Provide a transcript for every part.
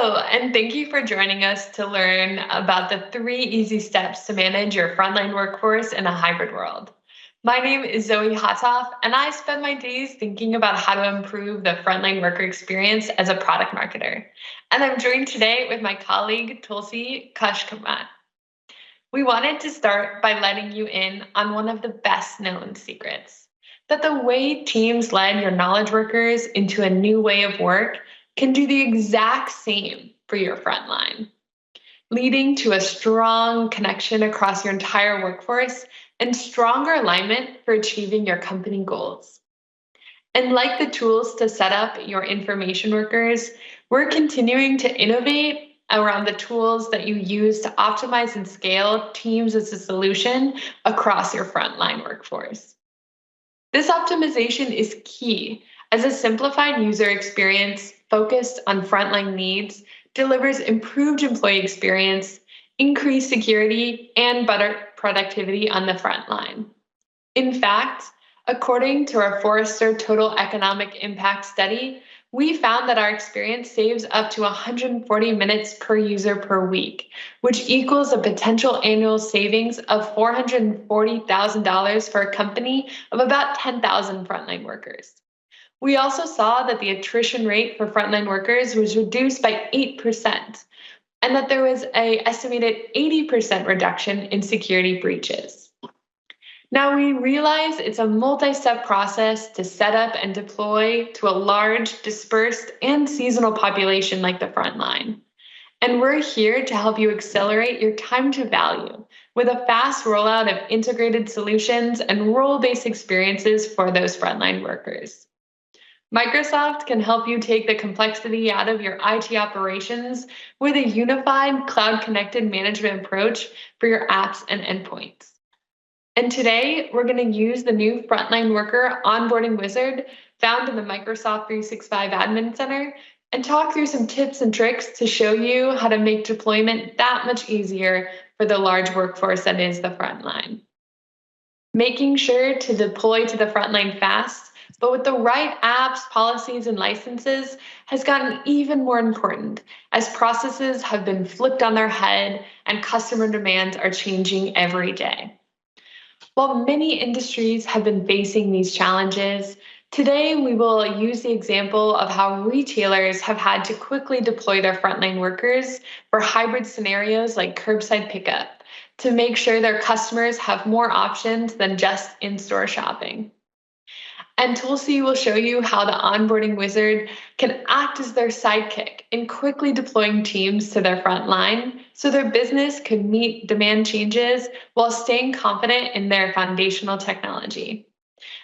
Hello, and thank you for joining us to learn about the 3 easy steps to manage your frontline workforce in a hybrid world. My name is Zoe Hatoff, and I spend my days thinking about how to improve the frontline worker experience as a product marketer. And I'm joined today with my colleague, Tulsi Kashkamat. We wanted to start by letting you in on one of the best known secrets that the way teams led your knowledge workers into a new way of work can do the exact same for your frontline, leading to a strong connection across your entire workforce and stronger alignment for achieving your company goals. And like the tools to set up your information workers, we're continuing to innovate around the tools that you use to optimize and scale teams as a solution across your frontline workforce. This optimization is key as a simplified user experience focused on frontline needs delivers improved employee experience, increased security, and better productivity on the front line. In fact, according to our Forrester Total Economic Impact study, we found that our experience saves up to 140 minutes per user per week, which equals a potential annual savings of $440,000 for a company of about 10,000 frontline workers. We also saw that the attrition rate for frontline workers was reduced by 8%, and that there was an estimated 80% reduction in security breaches. Now, we realize it's a multi-step process to set up and deploy to a large, dispersed, and seasonal population like the frontline. And we're here to help you accelerate your time to value with a fast rollout of integrated solutions and role-based experiences for those frontline workers. Microsoft can help you take the complexity out of your IT operations with a unified cloud-connected management approach for your apps and endpoints. And today, we're going to use the new Frontline Worker Onboarding Wizard found in the Microsoft 365 Admin Center and talk through some tips and tricks to show you how to make deployment that much easier for the large workforce that is the frontline. Making sure to deploy to the frontline fast, but with the right apps, policies, and licenses has gotten even more important as processes have been flipped on their head and customer demands are changing every day. While many industries have been facing these challenges, today we will use the example of how retailers have had to quickly deploy their frontline workers for hybrid scenarios like curbside pickup to make sure their customers have more options than just in-store shopping. And Tulsi will show you how the Onboarding Wizard can act as their sidekick in quickly deploying teams to their front line so their business can meet demand changes while staying confident in their foundational technology.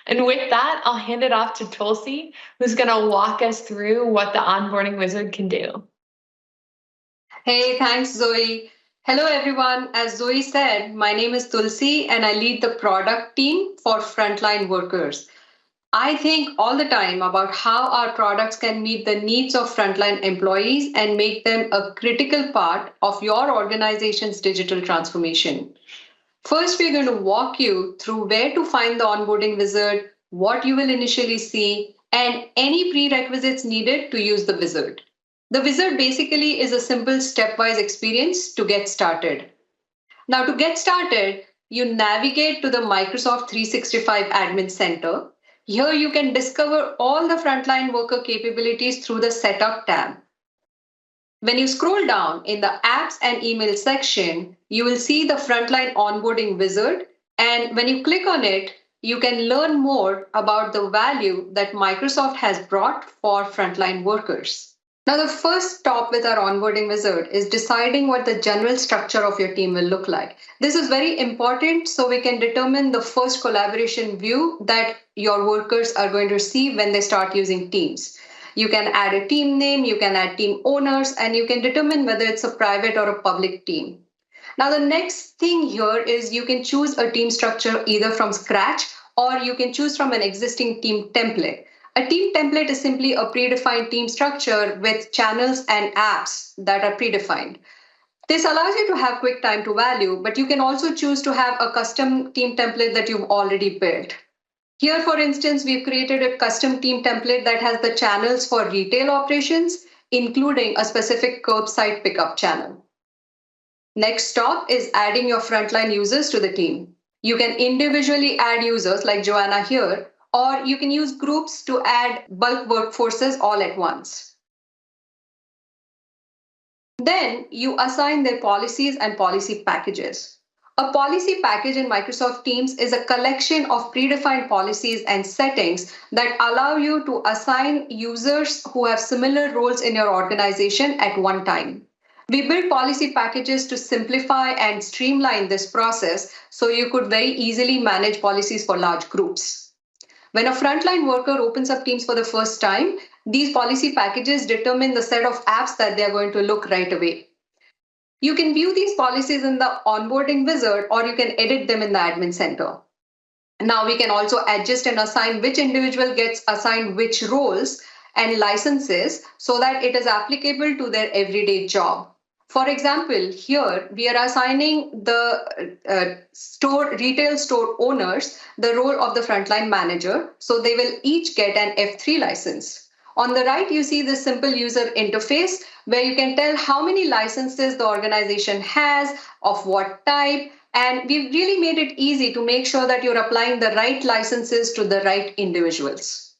And with that, I'll hand it off to Tulsi, who's going to walk us through what the Onboarding Wizard can do. Hey, thanks, Zoe. Hello, everyone. As Zoe said, my name is Tulsi, and I lead the product team for frontline workers. I think all the time about how our products can meet the needs of frontline employees and make them a critical part of your organization's digital transformation. First, we're going to walk you through where to find the onboarding wizard, what you will initially see, and any prerequisites needed to use the wizard. The wizard basically is a simple stepwise experience to get started. Now, to get started, you navigate to the Microsoft 365 Admin Center. Here you can discover all the frontline worker capabilities through the Setup tab. When you scroll down in the Apps and Email section, you will see the Frontline Onboarding Wizard. And when you click on it, you can learn more about the value that Microsoft has brought for frontline workers. Now, the first stop with our onboarding wizard is deciding what the general structure of your team will look like. This is very important so we can determine the first collaboration view that your workers are going to receive when they start using Teams. You can add a team name, you can add team owners, and you can determine whether it's a private or a public team. Now, the next thing here is you can choose a team structure either from scratch or you can choose from an existing team template. A team template is simply a predefined team structure with channels and apps that are predefined. This allows you to have quick time to value, but you can also choose to have a custom team template that you've already built. Here, for instance, we've created a custom team template that has the channels for retail operations including a specific curbside pickup channel. Next stop is adding your frontline users to the team. You can individually add users like Joanna here, or you can use groups to add bulk workforces all at once. Then you assign their policies and policy packages. A policy package in Microsoft Teams is a collection of predefined policies and settings that allow you to assign users who have similar roles in your organization at one time. We build policy packages to simplify and streamline this process so you could very easily manage policies for large groups. When a frontline worker opens up Teams for the first time, these policy packages determine the set of apps that they're going to look right away. You can view these policies in the Onboarding Wizard, or you can edit them in the Admin Center. Now we can also adjust and assign which individual gets assigned which roles and licenses so that it is applicable to their everyday job. For example, here we are assigning the retail store owners the role of the frontline manager, so they will each get an F3 license. On the right, you see the simple user interface where you can tell how many licenses the organization has, of what type, and we've really made it easy to make sure that you're applying the right licenses to the right individuals.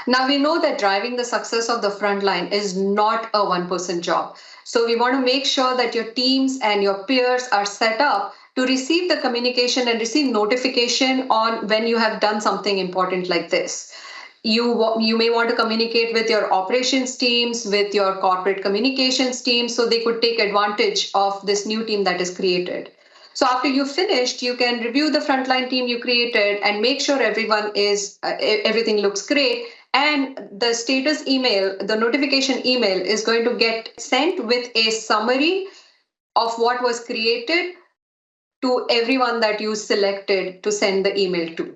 Now, we know that driving the success of the frontline is not a one-person job. So we want to make sure that your teams and your peers are set up to receive the communication and receive notification on when you have done something important like this. You may want to communicate with your operations teams, with your corporate communications teams, so they could take advantage of this new team that is created. So after you've finished, you can review the frontline team you created and make sure everything looks great. And the status email, the notification email is going to get sent with a summary of what was created to everyone that you selected to send the email to.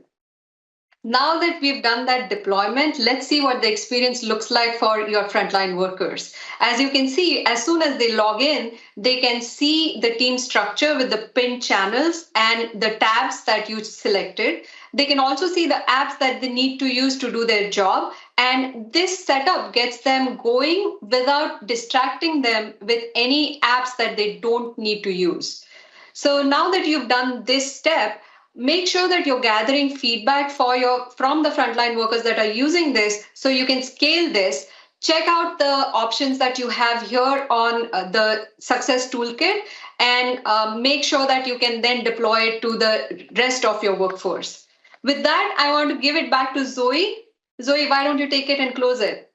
Now that we've done that deployment, let's see what the experience looks like for your frontline workers. As you can see, as soon as they log in, they can see the team structure with the pinned channels and the tabs that you selected. They can also see the apps that they need to use to do their job. And this setup gets them going without distracting them with any apps that they don't need to use. So now that you've done this step, make sure that you're gathering feedback from the frontline workers that are using this so you can scale this. Check out the options that you have here on the Success Toolkit and make sure that you can then deploy it to the rest of your workforce. With that, I want to give it back to Zoe. Zoe, why don't you take it and close it?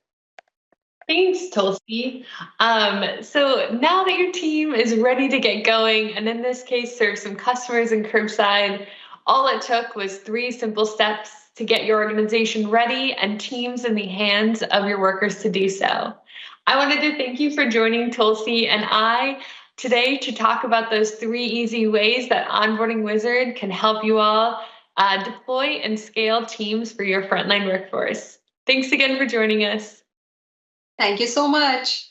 Thanks, Tulsi. So now that your team is ready to get going, and in this case, serve some customers in curbside, all it took was 3 simple steps to get your organization ready and teams in the hands of your workers to do so. I wanted to thank you for joining Tulsi and I today to talk about those 3 easy ways that Onboarding Wizard can help you all deploy and scale teams for your frontline workforce. Thanks again for joining us. Thank you so much.